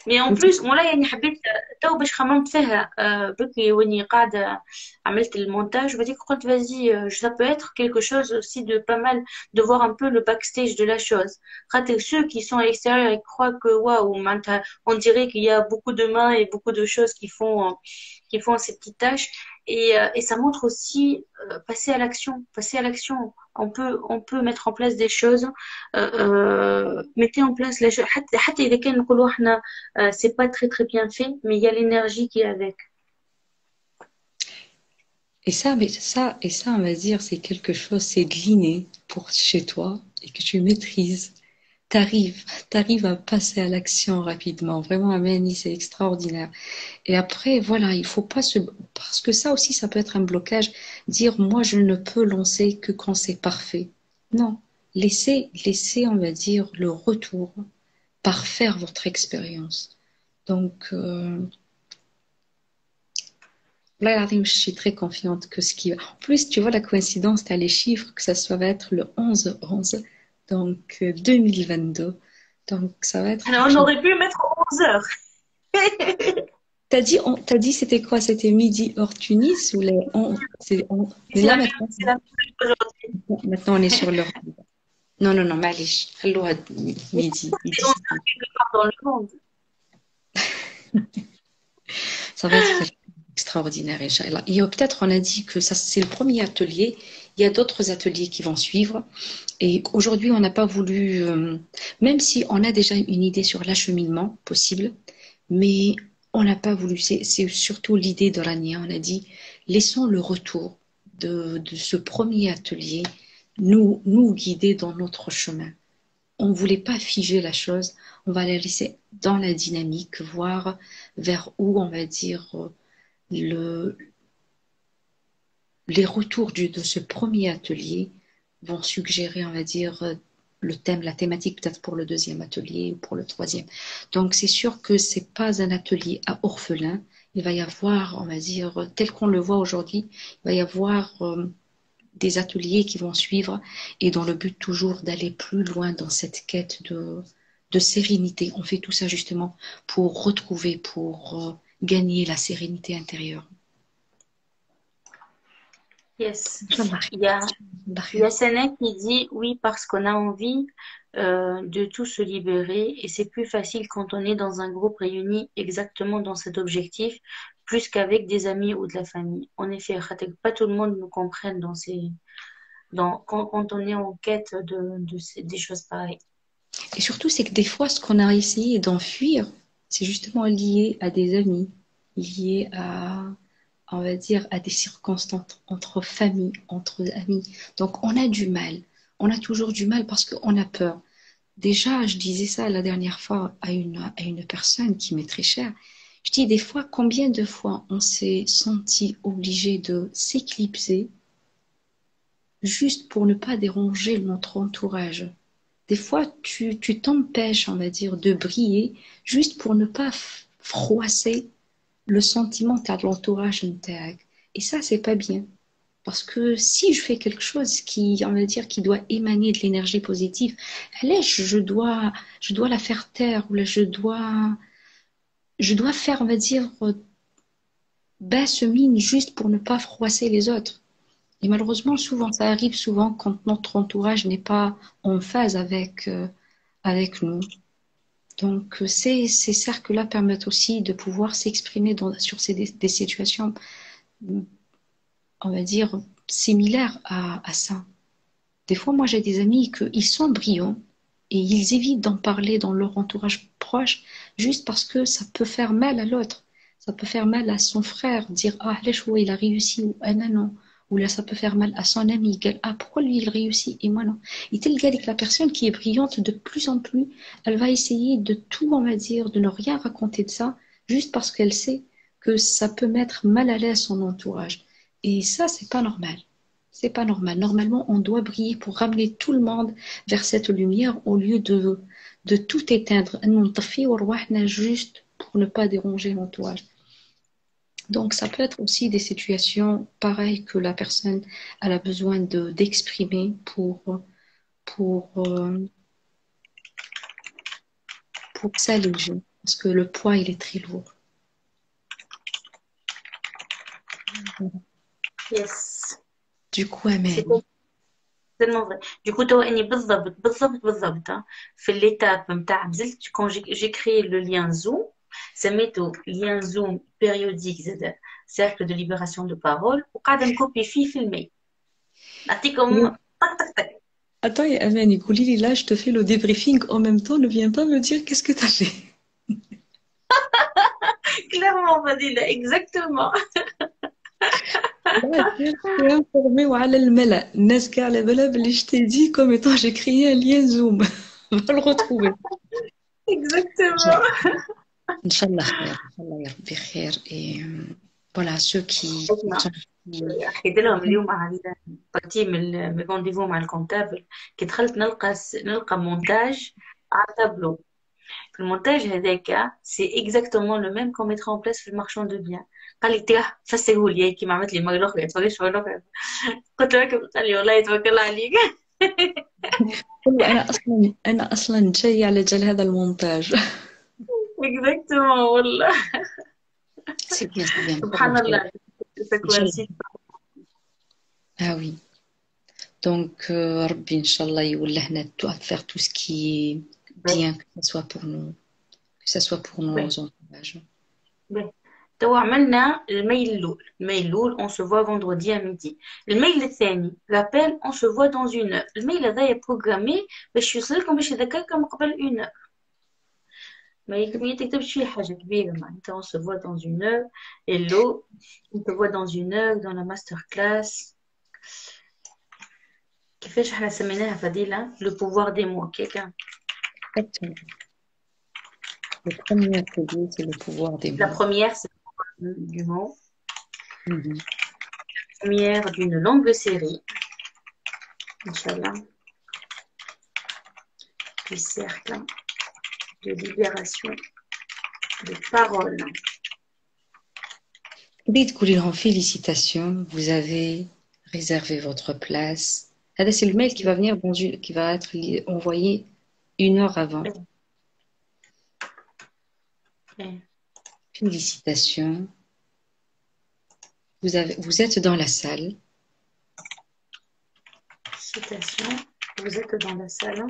مي اون بلوس مولاي يعني حبيت تو باش خممت فيها بكري واني قاعده عملت المونتاج وبعديك قلت vas-y ça peut être quelque chose aussi de pas mal de voir un peu le backstage de la chose خاطر ceux qui sont à l'extérieur ils croient que waouh معناتها on dirait qu'il y a beaucoup de mains et beaucoup de choses qui font ces petites tâches et ça montre aussi passer à l'action on peut mettre en place des choses mettez en place les choses حتى إذا كان نقولوا احنا c'est pas très très bien fait mais il y a l'énergie qui est avec. Et ça, on va dire, c'est quelque chose, c'est de l'inné pour chez toi et que tu maîtrises. T'arrives à passer à l'action rapidement. Vraiment, Amélie, c'est extraordinaire. Et après, voilà, il faut pas se... Parce que ça aussi, ça peut être un blocage. Dire, moi, je ne peux lancer que quand c'est parfait. Non. Laissez, on va dire, le retour parfaire votre expérience. Donc, là, je suis très confiante que ce qui... En plus, tu vois, la coïncidence, tu as les chiffres, que ça soit va être le 11-11, donc 2022. Donc, ça va être... Alors, on aurait pu mettre 11 heures. T'as dit c'était quoi? C'était midi hors Tunis ou les... C'est là, la même, maintenant, c'est la même aujourd'hui. maintenant, on est sur l'heure. Non, معليش خلوها midi. C'est 11 heures quelque part dans le monde. Ça va être extraordinaire, Inch'Allah. Et peut-être on a dit que ça c'est le premier atelier. Il y a d'autres ateliers qui vont suivre. Et aujourd'hui, on n'a pas voulu, même si on a déjà une idée sur l'acheminement possible, mais on n'a pas voulu. C'est surtout l'idée de Rania. On a dit, laissons le retour de ce premier atelier nous guider dans notre chemin. On ne voulait pas figer la chose, on va la laisser dans la dynamique, voir vers où, on va dire, les retours de ce premier atelier vont suggérer, on va dire, le thème, la thématique peut-être pour le deuxième atelier ou pour le troisième. Donc c'est sûr que ce n'est pas un atelier à orphelin, il va y avoir, on va dire, tel qu'on le voit aujourd'hui, il va y avoir des ateliers qui vont suivre et dans le but toujours d'aller plus loin dans cette quête de sérénité. On fait tout ça justement pour retrouver, pour gagner la sérénité intérieure. Yes. Inch'Allah. Il y a Sana qui dit oui parce qu'on a envie de tout se libérer et c'est plus facile quand on est dans un groupe réuni exactement dans cet objectif plus qu'avec des amis ou de la famille. En effet, pas tout le monde nous comprenne quand on est en quête des choses pareilles. Et surtout, c'est que des fois, ce qu'on a essayé d'enfuir, c'est justement lié à des amis, lié à, on va dire, à des circonstances entre famille, entre amis. Donc, on a du mal. On a toujours du mal parce qu'on a peur. Déjà, je disais ça la dernière fois à une personne qui m'est très chère. Je dis des fois, combien de fois on s'est senti obligé de s'éclipser juste pour ne pas déranger notre entourage. Des fois, tu t'empêches, on va dire, de briller juste pour ne pas froisser le sentiment que tu as de l'entourage. Et ça, c'est pas bien. Parce que si je fais quelque chose qui, on va dire, qui doit émaner de l'énergie positive, allez, je dois la faire taire, ou là, je dois faire, on va dire, basse mine juste pour ne pas froisser les autres. Et malheureusement, souvent, ça arrive souvent quand notre entourage n'est pas en phase avec nous. Donc, ces cercles-là permettent aussi de pouvoir s'exprimer sur des situations, on va dire, similaires à ça. Des fois, moi, j'ai des amis qu'ils sont brillants et ils évitent d'en parler dans leur entourage proche juste parce que ça peut faire mal à l'autre. Ça peut faire mal à son frère, dire « Ah, il a réussi » ou « Ah, non. » Ou là, ça peut faire mal à son ami. « Ah, pourquoi lui, il réussit et moi, non ?» Et tel gars, avec la personne qui est brillante de plus en plus, elle va essayer de tout, on va dire, de ne rien raconter de ça, juste parce qu'elle sait que ça peut mettre mal à l'aise son entourage. Et ça, c'est pas normal. C'est pas normal. Normalement, on doit briller pour ramener tout le monde vers cette lumière au lieu de tout éteindre. Juste pour ne pas déranger l'entourage. Donc, ça peut être aussi des situations pareilles que la personne elle a besoin d'exprimer pour, euh, pour s'alléger. Parce que le poids, il est très lourd. Yes. Du coup, amen. C'est tellement vrai. Du coup, toi, اني بالضبط في l'étape نتاع نزلت quand j'ai créé le lien Zoom, سميته lien Zoom périodique زاد cercle de libération de parole وقاعدة نكوبي فيه في الميل. نعطيكم طق طق طق. Attends, Amen, Nicouli, là, je te fais le débriefing en même temps. Ne viens pas me dire qu'est-ce que tu as fait. Clairement, Fadila, exactement. Là, tu es informé وعلى الملأ. الناس كاع على بالها باللي je t'ai dit comme étant j'ai créé un lien Zoom. Va le retrouver. Exactement. Inch'Allah khair. Inch'Allah ya Rabbi khair. Et voilà, ceux qui sont... حكيت لهم اليوم على بارتي من الرونديفو مع الكونتابل كي دخلت نلقى مونتاج على تابلو. في المونتاج هذاك سي اكزاكتومون لو ميم كون ميتر ان بلاس في المارشون دو بيان. قال لي تراه فسره لي كيما عملت لي المره الاخرى تفرجت المره الاخرى قلت له قال لي والله يتوكل عليك. انا اصلا جاي على جال هذا المونتاج. اكزاكتومون والله. سي بيان سي بيان. سبحان الله. Ah oui. Donc, Rabbi, Inch'Allah, يولهنا à faire tout ce qui est bien, que ce soit pour nous, que ce soit pour nos entourages. تو عملنا الميل الأول on se voit vendredi à midi. الميل الثاني l'appel on se voit dans 1 heure. الميل هذايا بروغرامي باش يوصلكم باش يذكركم قبل 1 heure. ما تكتبش فيه حاجة كبيرة معناتها on se voit dans 1 heure. Hello, on te voit dans 1 heure dans la masterclass. كيفاش احنا سميناها فضيلة le pouvoir des mots quelqu'un. Exactement. Le premier atelier, c'est le pouvoir des mots. La première, c'est le pouvoir du mot. Mm-hmm. La première d'une longue série. Inch'Allah. Du cercle de libération de parole. Dites-lui félicitations, vous avez réservez votre place. Ah, c'est le mail qui va venir qui va être envoyé 1 heure avant. إيه. إيه. Félicitations. Vous êtes dans la salle Citation. Vous êtes dans la salle.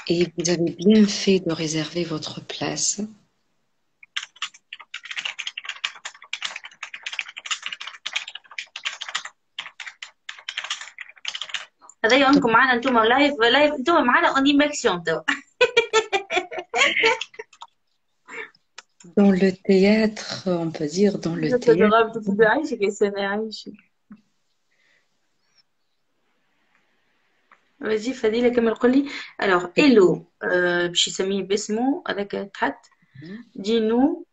et vous avez bien fait de réserver votre place. هذا يومكم معنا انتم لايف انتم معنا اونيماكسيون توا. Dans le théâtre, on peut dire dans le انت théâtre. غابت تبدا عايشك يا سنة عايشك. vas-y فضيلة كمل قولي. alors hello باش يسميه باسمه هذاك تحت. dis-nous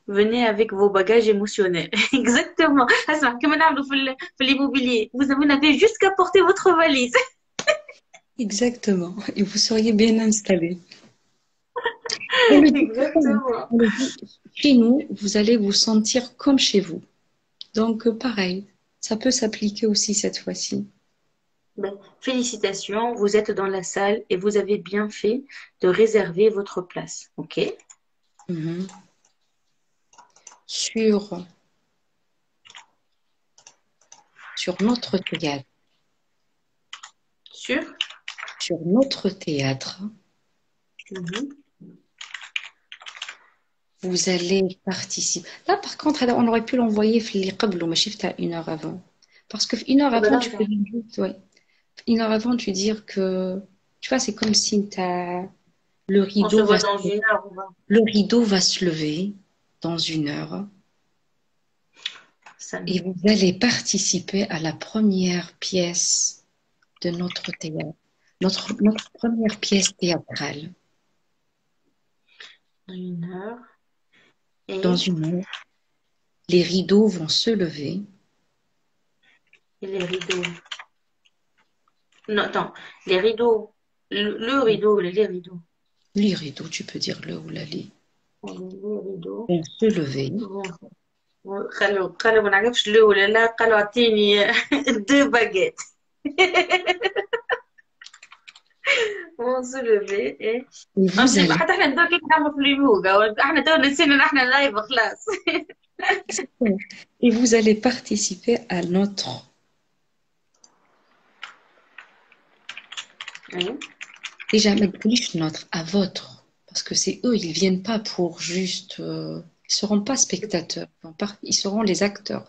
venez avec vos bagages émotionnels. exactement. اسمع كما نعملوا في l'immobilier. vous n'avez juste qu'à porter votre valise. Exactement. Et vous seriez bien installé. exactement. Chez nous, vous allez vous sentir comme chez vous. Donc, pareil, ça peut s'appliquer aussi cette fois-ci. Ben, félicitations, vous êtes dans la salle et vous avez bien fait de réserver votre place. Ok? Mhm. Sur notre théâtre. Sur notre théâtre, Mhm. vous allez participer. Là, par contre, on aurait pu l'envoyer mais shift à 1 heure avant. Parce que 1 heure avant, tu peux dire juste, ouais. 1 heure avant, tu dire que, tu vois, c'est comme si le rideau va dans une heure. le rideau va se lever dans 1 heure. Et vous allez participer à la première pièce de notre théâtre, notre première pièce théâtrale. Dans 1 heure. Et... Dans 1 heure, les rideaux vont se lever. Et les rideaux. Non, attends, les rideaux. Le rideau, les rideaux. Les rideaux, tu peux dire le ou la lit. Les rideaux vont se lever. قالوا ما نعرفش له ولا لا قالوا اعطيني 2 baguettes. vont se lever et vous allez... حتى احنا ندور كيف نعمل في اليوغا احنا تو نسينا نحن لايف خلاص. Et vous allez participer à notre déjà mais notre à votre parce que c'est eux, ils viennent pas pour juste ils seront pas spectateurs, ils seront les acteurs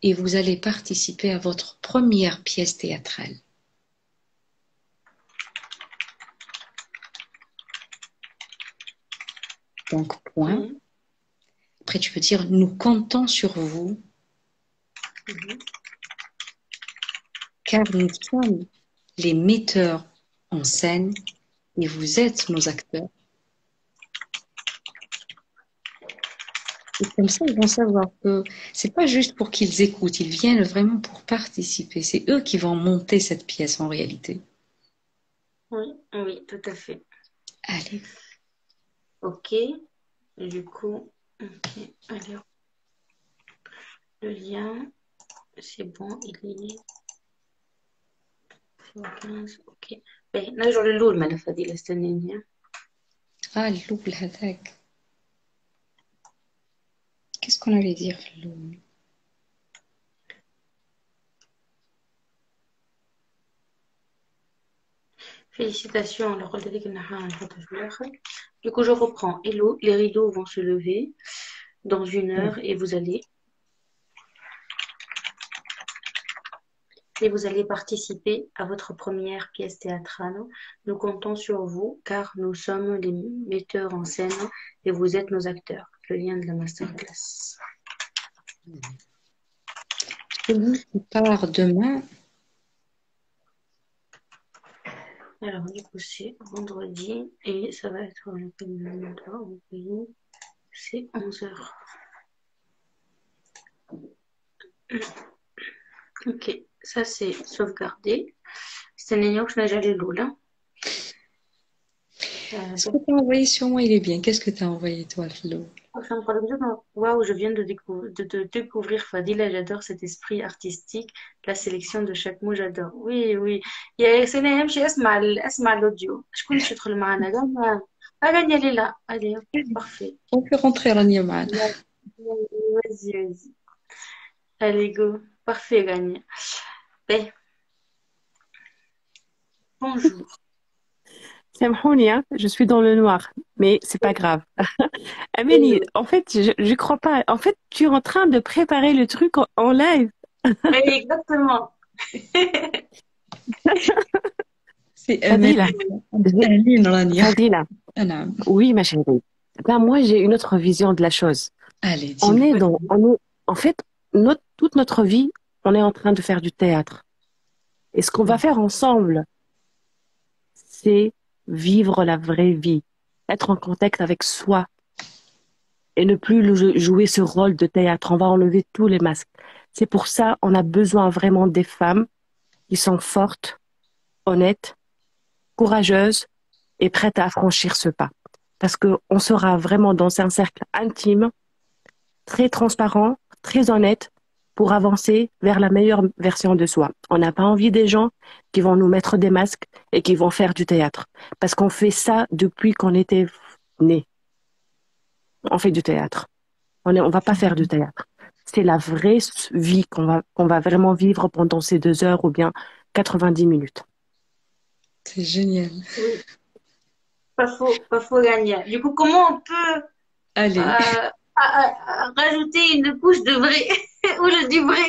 et vous allez participer à votre première pièce théâtrale. Donc, point. Après, tu peux dire, nous comptons sur vous, car nous sommes les metteurs en scène et vous êtes nos acteurs. Et comme ça, ils vont savoir que c'est pas juste pour qu'ils écoutent, ils viennent vraiment pour participer. C'est eux qui vont monter cette pièce en réalité. Oui, oui, tout à fait. Allez. Ok, du coup, ok, allez. Le lien, c'est bon, il est 15, ok. Ben, نرجع للأول ملف هذه الاستنانية. الأول هذاك. Qu'est-ce qu'on allait dire الأول? Félicitations, le rôle de du coup, je reprends. Hello, les rideaux vont se lever dans 1 heure et vous allez participer à votre première pièce théâtrale. Nous comptons sur vous car nous sommes les metteurs en scène et vous êtes nos acteurs. Le lien de la masterclass. Celui qui part demain. Alors, du coup, c'est vendredi et ça va être c'est 11 heures. Ok, ça c'est sauvegardé. C'est un énorme que je n'ai pas. Ce que tu as envoyé sur moi, il est bien. Qu'est-ce que tu as envoyé toi, Flo? Waouh, je viens de découvrir Fadila, j'adore cet esprit artistique, la sélection de chaque mot, j'adore. Oui, oui. يا سلام شي اسمع الاوديو. شكون باش يدخل معنا؟ غانا غانا ليلى. Allez, parfait. On fait rentrer Rania معنا. Vas-y, vas-y. Allez, go. Parfait, Rania. Ben, bonjour. سامحوني hein, je suis dans le noir, mais c'est pas grave. Amélie, en fait, je crois pas. En fait, tu es en train de préparer le truc en live. Exactement. C'est Fadila, Amélie Rania. Fadila. نعم. Oui, ma chérie. Ben, moi, j'ai une autre vision de la chose. Allez, On dis-moi. est dans, on est, en fait, toute notre vie, on est en train de faire du théâtre. Et ce qu'on va faire ensemble, c'est vivre la vraie vie, être en contact avec soi et ne plus jouer ce rôle de théâtre. On va enlever tous les masques. C'est pour ça on a besoin vraiment des femmes qui sont fortes, honnêtes, courageuses et prêtes à franchir ce pas. Parce que on sera vraiment dans un cercle intime, très transparent, très honnête pour avancer vers la meilleure version de soi. On n'a pas envie des gens qui vont nous mettre des masques et qui vont faire du théâtre. Parce qu'on fait ça depuis qu'on était né. On fait du théâtre. On va pas faire du théâtre. C'est la vraie vie qu'on va vraiment vivre pendant ces 2 heures ou bien 90 minutes. C'est génial. Oui, pas faux, Rania. Du coup, comment on peut Allez. rajouter une couche de vrai ou du vrai.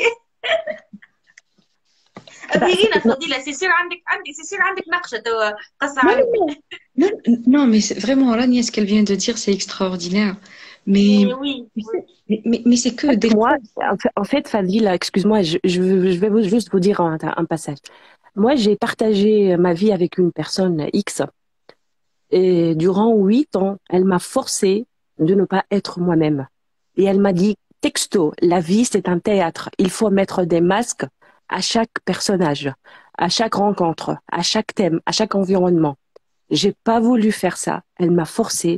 أبينا فضيلة سيصير عندك نقشة توا قصة عليك. Non, mais vraiment, Rania, ce qu'elle vient de dire, c'est extraordinaire. Mais, oui. mais c'est que des moi, en fait, Fadila, excuse-moi, je vais juste vous dire un passage. Moi, j'ai partagé ma vie avec une personne X et durant 8 ans, elle m'a forcé de ne pas être moi-même. Et elle m'a dit, texto, la vie, c'est un théâtre. Il faut mettre des masques à chaque personnage, à chaque rencontre, à chaque thème, à chaque environnement. J'ai pas voulu faire ça. Elle m'a forcé.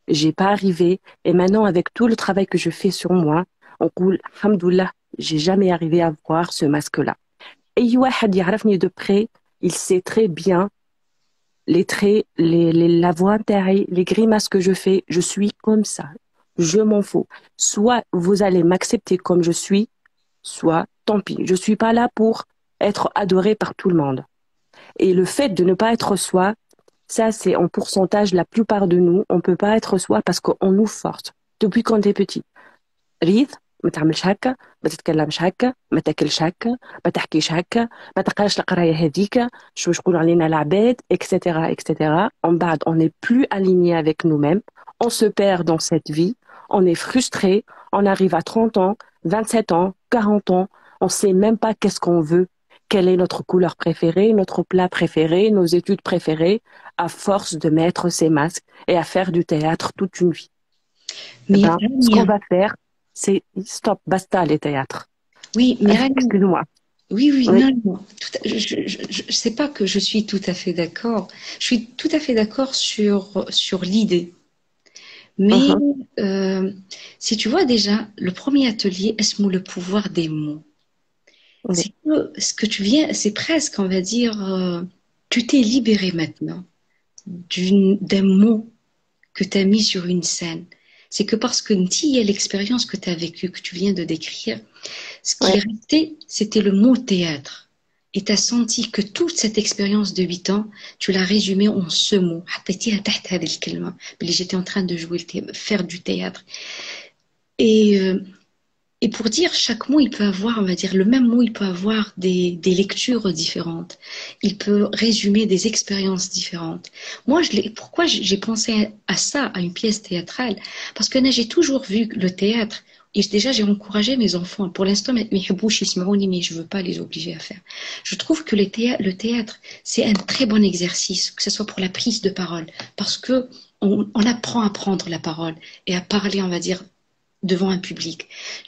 J'ai pas arrivé. Et maintenant, avec tout le travail que je fais sur moi, on coule, alhamdoulilah, j'ai jamais arrivé à voir ce masque-là. Et واحد يعرفني de près, il sait très bien les traits, la voix taille, les grimaces que je fais. Je suis comme ça. Je m'en fous. Soit vous allez m'accepter comme je suis, soit tant pis. Je suis pas là pour être adorée par tout le monde. Et le fait de ne pas être soi, ça c'est en pourcentage la plupart de nous, on peut pas être soi parce qu'on nous force depuis qu'on est petit. ريض ما تعملش هكا ما تتكلمش هكا ما تاكلش هكا ما تحكيش هكا ما تقراش القرايه هذيك شو يقولوا علينا العباد etc. En بعد on n'est plus aligné avec nous-mêmes, on se perd dans cette vie, on est frustré, on arrive à 30 ans, 27 ans, 40 ans, on sait même pas qu'est-ce qu'on veut, quelle est notre couleur préférée, notre plat préféré, nos études préférées, à force de mettre ces masques et à faire du théâtre toute une vie. Mais ce qu'on va faire, c'est stop, basta les théâtres. Oui, mais excuse-moi. Oui. Non. Je sais pas que je suis tout à fait d'accord. Je suis tout à fait d'accord sur l'idée. Mais si tu vois déjà, le premier atelier, est-ce le pouvoir des mots? Oui. C'est que ce que tu viens, c'est presque, on va dire, tu t'es libéré maintenant d'un mot que tu as mis sur une scène. C'est que parce que il y a l'expérience que tu as vécue, que tu viens de décrire, ce qui est resté, c'était le mot théâtre. Et tu as senti que toute cette expérience de 8 ans, tu l'as résumée en ce mot. J'étais en train de faire du théâtre. Et pour dire, chaque mot, il peut avoir, on va dire, le même mot, il peut avoir des lectures différentes. Il peut résumer des expériences différentes. Moi, pourquoi j'ai pensé à ça, à une pièce théâtrale? Parce que j'ai toujours vu le théâtre. Et déjà, j'ai encouragé mes enfants. Pour l'instant, mais je veux pas les obliger à faire. Je trouve que le théâtre, c'est un très bon exercice, que ce soit pour la prise de parole. Parce que on apprend à prendre la parole et à parler, on va dire, devant un public.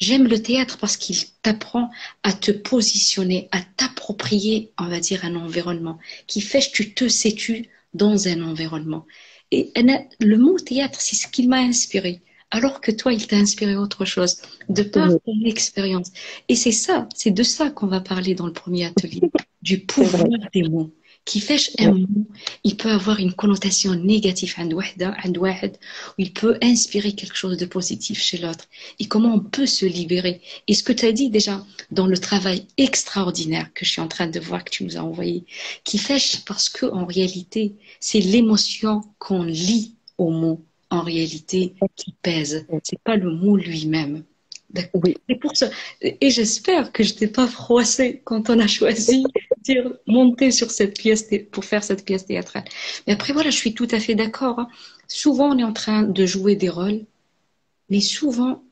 J'aime le théâtre parce qu'il t'apprend à te positionner, à t'approprier, on va dire, un environnement qui fait que tu te situes dans un environnement. Et le mot théâtre, c'est ce qui m'a inspiré alors que toi, il t'a inspiré autre chose, de par Oui, ton expérience. Et c'est ça, c'est de ça qu'on va parler dans le premier atelier, du c'est vrai. pouvoir des mots. Qui fait un Oui, mot, il peut avoir une connotation négative عند وحدة, عند واحد, ou il peut inspirer quelque chose de positif chez l'autre. Et comment on peut se libérer. Et ce que tu as dit déjà dans le travail extraordinaire que je suis en train de voir que tu nous as envoyé, qui fait parce que en réalité, c'est l'émotion qu'on lie au mot en réalité qui pèse. C'est pas le mot lui-même. D'accord. oui, C'est pour ça. Et j'espère que je t'ai pas froissé quand on a choisi de dire monter sur cette pièce pour faire cette pièce théâtrale. Mais après, voilà, je suis tout à fait d'accord, hein. Souvent, on est en train de jouer des rôles, mais souvent,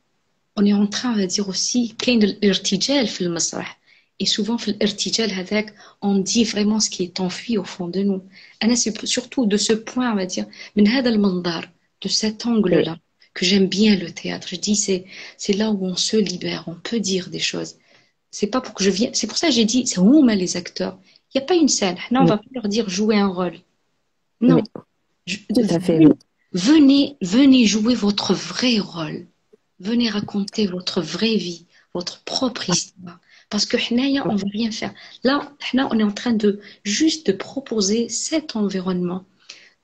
on est en train, on va dire aussi, كاين الارتجال في المسرح. Et souvent, في الارتجال هذاك, on dit vraiment ce qui est enfui au fond de nous. أنا c'est surtout de ce point, on va dire, من هذا المنظار, de cet oui, angle-là, que j'aime bien le théâtre. Je dis, c'est là où on se libère, on peut dire des choses. C'est pas pour que je vienne, c'est pour ça que j'ai dit, c'est où les acteurs. Il n'y a pas une scène. Là, on oui, va pas leur dire jouer un rôle. oui, Non. tout à fait, oui. Venez jouer votre vrai rôle. Venez raconter votre vraie vie, votre propre histoire. Parce que حنايا, on ne va rien faire. Là, حنا, on est en train de juste de proposer cet environnement,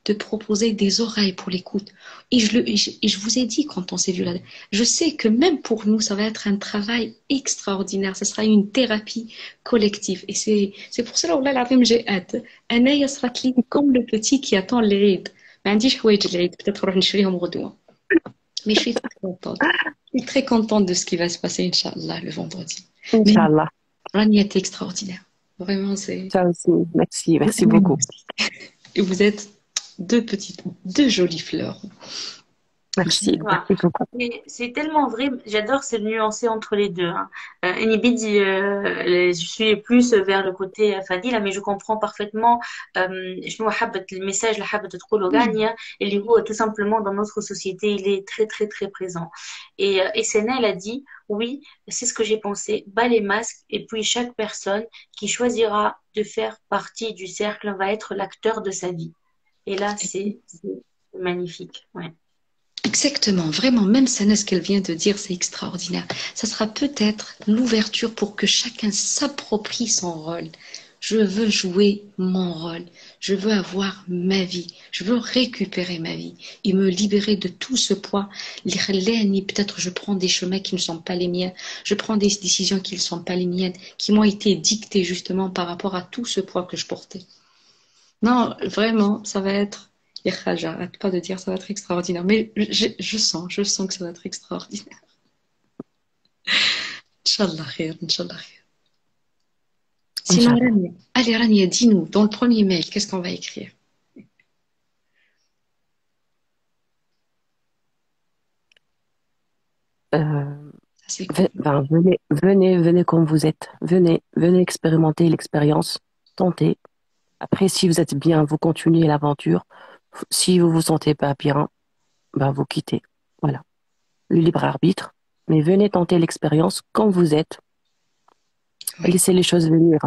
de proposer des oreilles pour l'écoute. Et je vous ai dit quand on s'est vu là, je sais que même pour nous, ça va être un travail extraordinaire. Ce sera une thérapie collective. Et c'est pour cela, والله العظيم, j'ai hâte. أنايا صرات لي comme le petit qui attend العيد. ما عنديش حوايج العيد, peut-être نروح نشريهم غدوة. Mais je suis très contente. Je suis très contente de ce qui va se passer, Inch'Allah, le vendredi. Mais Inch'Allah. Rania est extraordinaire. Vraiment, c'est... Ça aussi. Merci, merci beaucoup. Et vous êtes deux jolies fleurs. Merci, Voilà. merci beaucoup. C'est tellement vrai, j'adore c'est nuancer entre les deux. Hein. Enibid dit, je suis plus vers le côté Fadila, mais je comprends parfaitement شنو حبت الميساج اللي حابة تقوله غانيا اللي هو tout simplement dans notre société il est très très très présent. Et Sena elle a dit oui c'est ce que j'ai pensé, bas les masques et puis chaque personne qui choisira de faire partie du cercle va être l'acteur de sa vie. Et là c'est magnifique. Ouais. Exactement, vraiment, même Sana, ce qu'elle vient de dire, c'est extraordinaire. Ça sera peut-être l'ouverture pour que chacun s'approprie son rôle. Je veux jouer mon rôle. Je veux avoir ma vie. Je veux récupérer ma vie et me libérer de tout ce poids. Peut-être je prends des chemins qui ne sont pas les miens. Je prends des décisions qui ne sont pas les miennes, qui m'ont été dictées justement par rapport à tout ce poids que je portais. Non, vraiment, ça va être... J'arrête pas de dire ça va être extraordinaire, mais je sens que ça va être extraordinaire. Inch'Allah khair, Inch'Allah khair. Sinon, Inch'Allah. Rania, allez Rania, dis-nous, dans le premier mail, qu'est-ce qu'on va écrire? Euh, Ça, c'est cool. ben, venez comme vous êtes. Venez expérimenter l'expérience. Tentez. Après, si vous êtes bien, vous continuez l'aventure. Si vous vous sentez pas bien, ben, vous quittez. Voilà. Le libre arbitre. Mais venez tenter l'expérience quand vous êtes. Oui. Laissez les choses venir.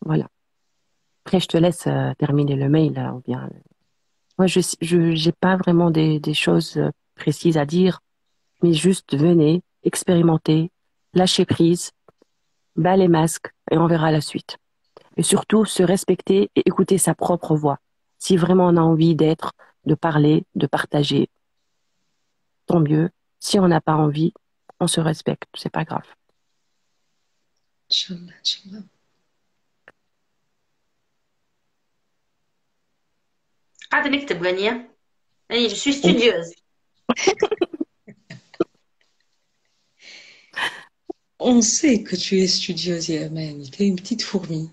Voilà. Après, je te laisse terminer le mail, là, ou bien. Moi, j'ai pas vraiment des choses précises à dire, mais juste venez, expérimentez, lâchez prise, bas les masques, et on verra la suite. Et surtout, se respecter et écouter sa propre voix. Si vraiment on a envie d'être, de parler, de partager, tant mieux. Si on n'a pas envie, on se respecte, c'est pas grave. Inch'Allah, Inch'Allah. قاعدة نكتب غنية. je suis studieuse. On sait que tu es studieuse, Yaman. Tu es une petite fourmi.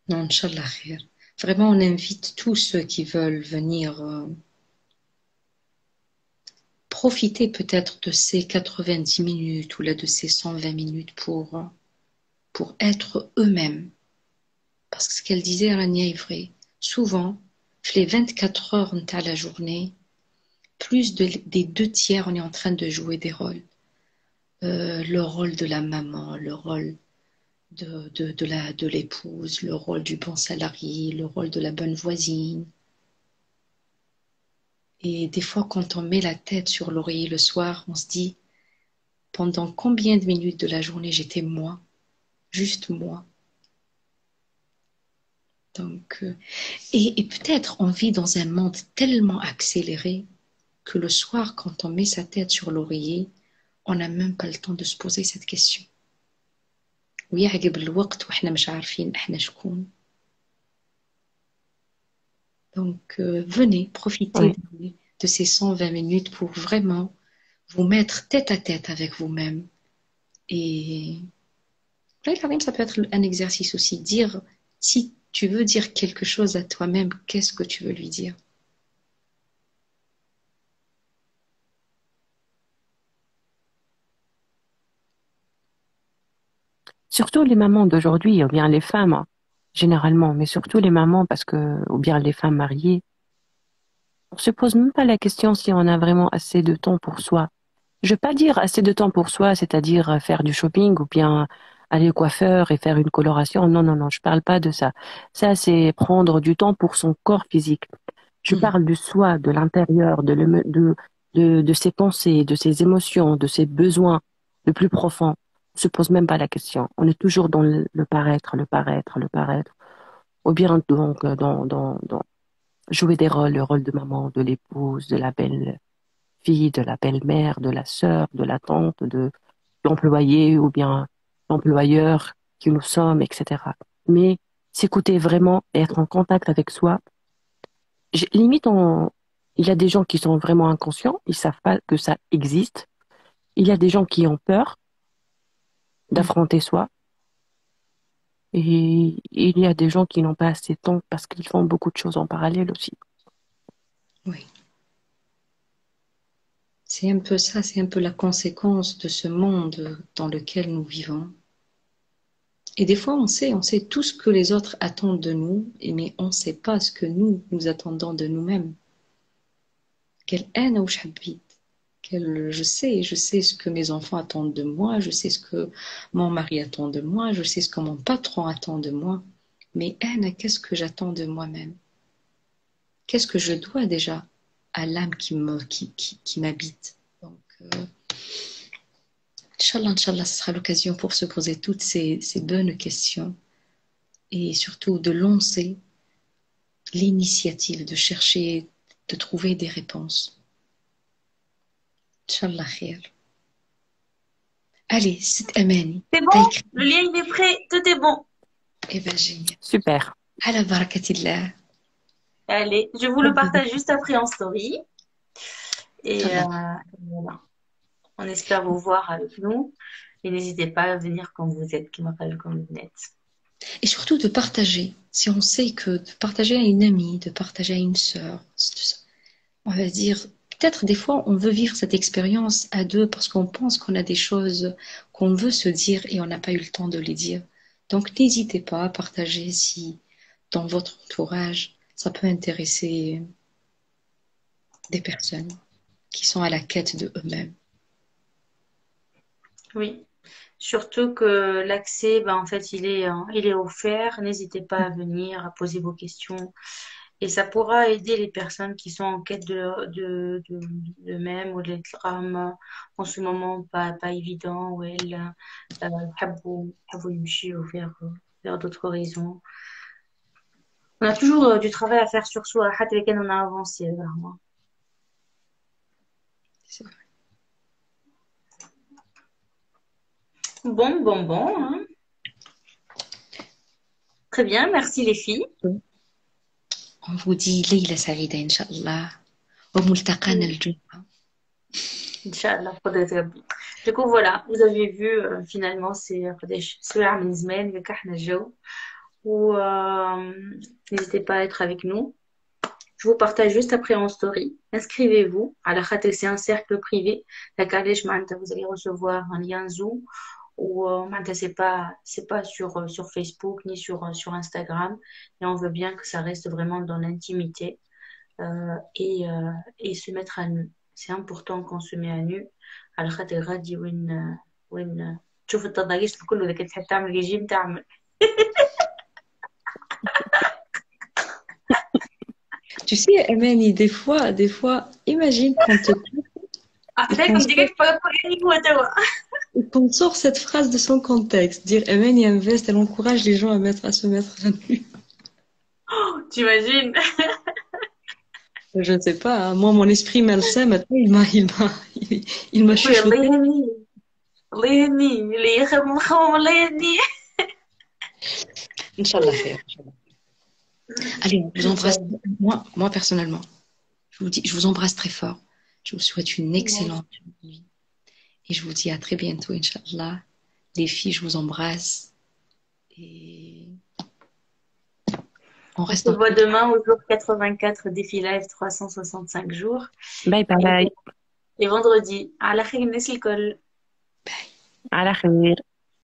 Non, Inch'Allah khair. Vraiment, on invite tous ceux qui veulent venir profiter peut-être de ces 90 minutes ou là de ces 120 minutes pour être eux-mêmes. Parce que ce qu'elle disait, Rania, est vrai. Souvent, les 24 heures à la journée, plus des 2 tiers, on est en train de jouer des rôles. Le rôle de la maman, le rôle de l'épouse, le rôle du bon salarié, le rôle de la bonne voisine. Et des fois, quand on met la tête sur l'oreiller le soir, on se dit, pendant combien de minutes de la journée j'étais moi, juste moi. Donc, et peut-être on vit dans un monde tellement accéléré que le soir, quand on met sa tête sur l'oreiller, on n'a même pas le temps de se poser cette question. ويعقب الوقت وإحنا مش عارفين إحنا شكون. Donc, venez, profitez Oui. de ces 120 minutes pour vraiment vous mettre tête à tête avec vous-même. Et ça peut être un exercice aussi. Dire, si tu veux dire quelque chose à toi-même, qu'est-ce que tu veux lui dire? Surtout les mamans d'aujourd'hui, ou bien les femmes, hein, généralement, mais surtout les mamans, parce que, ou bien les femmes mariées, on se pose même pas la question si on a vraiment assez de temps pour soi. Je vais pas dire assez de temps pour soi, c'est-à-dire faire du shopping ou bien aller au coiffeur et faire une coloration. Non, non, non, je parle pas de ça. Ça, c'est prendre du temps pour son corps physique. Je parle du soi, de l'intérieur, de ses pensées, de ses émotions, de ses besoins le plus profond. On se pose même pas la question. On est toujours dans le paraître, le paraître, le paraître. Ou bien donc dans jouer des rôles, le rôle de maman, de l'épouse, de la belle fille, de la belle-mère, de la sœur, de la tante, de l'employé ou bien l'employeur qui nous sommes, etc. Mais s'écouter vraiment et être en contact avec soi, limite, il y a des gens qui sont vraiment inconscients, ils savent pas que ça existe. Il y a des gens qui ont peur d'affronter soi. Et il y a des gens qui n'ont pas assez de temps parce qu'ils font beaucoup de choses en parallèle aussi. Oui. C'est un peu ça, c'est un peu la conséquence de ce monde dans lequel nous vivons. Et des fois, on sait tout ce que les autres attendent de nous, mais on ne sait pas ce que nous attendons de nous-mêmes. Quelle haine ou je sais ce que mes enfants attendent de moi, je sais ce que mon mari attend de moi, je sais ce que mon patron attend de moi. Mais haine, qu'est-ce que j'attends de moi-même? Qu'est-ce que je dois déjà à l'âme qui m'habite? Donc, Inch'Allah, ce sera l'occasion pour se poser toutes ces bonnes questions et surtout de lancer l'initiative, de chercher, de trouver des réponses. Inch'Allah khair. Allez, c'est Amani. C'est bon, le lien il est prêt, tout est bon. Eh ben, génial. Super. Ala barakatillah. Allez, je vous le partage juste après en story. Et voilà. On espère vous voir avec nous. Et n'hésitez pas à venir quand vous êtes, qui m'appelle comme vous êtes. Et surtout de partager. Si on sait que de partager à une amie, de partager à une sœur, on va dire, peut-être des fois on veut vivre cette expérience à deux parce qu'on pense qu'on a des choses qu'on veut se dire et on n'a pas eu le temps de les dire. Donc n'hésitez pas à partager si dans votre entourage ça peut intéresser des personnes qui sont à la quête de eux-mêmes. Oui, surtout que l'accès, ben, en fait, il est offert. N'hésitez pas à venir, à poser vos questions. Et ça pourra aider les personnes qui sont en quête d'eux-mêmes ou les drames en ce moment pas évident où elles حبوا يمشيوا vers d'autres horizons. On a toujours du travail à faire sur soi, حتى كان on a avancé vers moi. C'est vrai. Bon, hein. Très bien, merci les filles. On vous dit Leila Saïda, Inch'Allah. وملتقانا الجمعة. Inch'Allah, قدرة ربي. Du coup, voilà, vous avez vu, finalement, c'est قداش سوايع من زمان اللي كحنا الجو. Ou n'hésitez pas à être avec nous. Je vous partage juste après en story. Inscrivez-vous. À la khater, c'est un cercle privé. La calèche, vous allez recevoir un lien Zoom. Ou c'est pas sur Facebook ni sur Instagram. Et on veut bien que ça reste vraiment dans l'intimité et se mettre à nu. C'est important qu'on se met à nu. على خاطر غادي وين تشوف التضايق كله إذا كنت تحب تعمل ريجيم تعمل. Tu sais, Amani, des fois, imagine quand après qu'on comme sort, dit que qu'on sort cette phrase de son contexte. Dire Amani invest, elle encourage les gens à se mettre à nu. t'imagines. Je ne sais pas, hein. Moi, mon esprit malsain, maintenant, il m'a Oui, الله chuchoté. يهنيه الله يهنيه اللي يخمم خمم الله يهنيه. Inch'Allah khair. Allez, je vous embrasse. Moi, personnellement, je vous embrasse très fort. Je vous souhaite une excellente nuit. Et je vous dis à très bientôt, Inch'Allah. Les filles, je vous embrasse. Et on On reste se en voit contact. demain au jour 84 défi live 365 jours. باي باي. Et vendredi. على خير الناس الكل. على خير.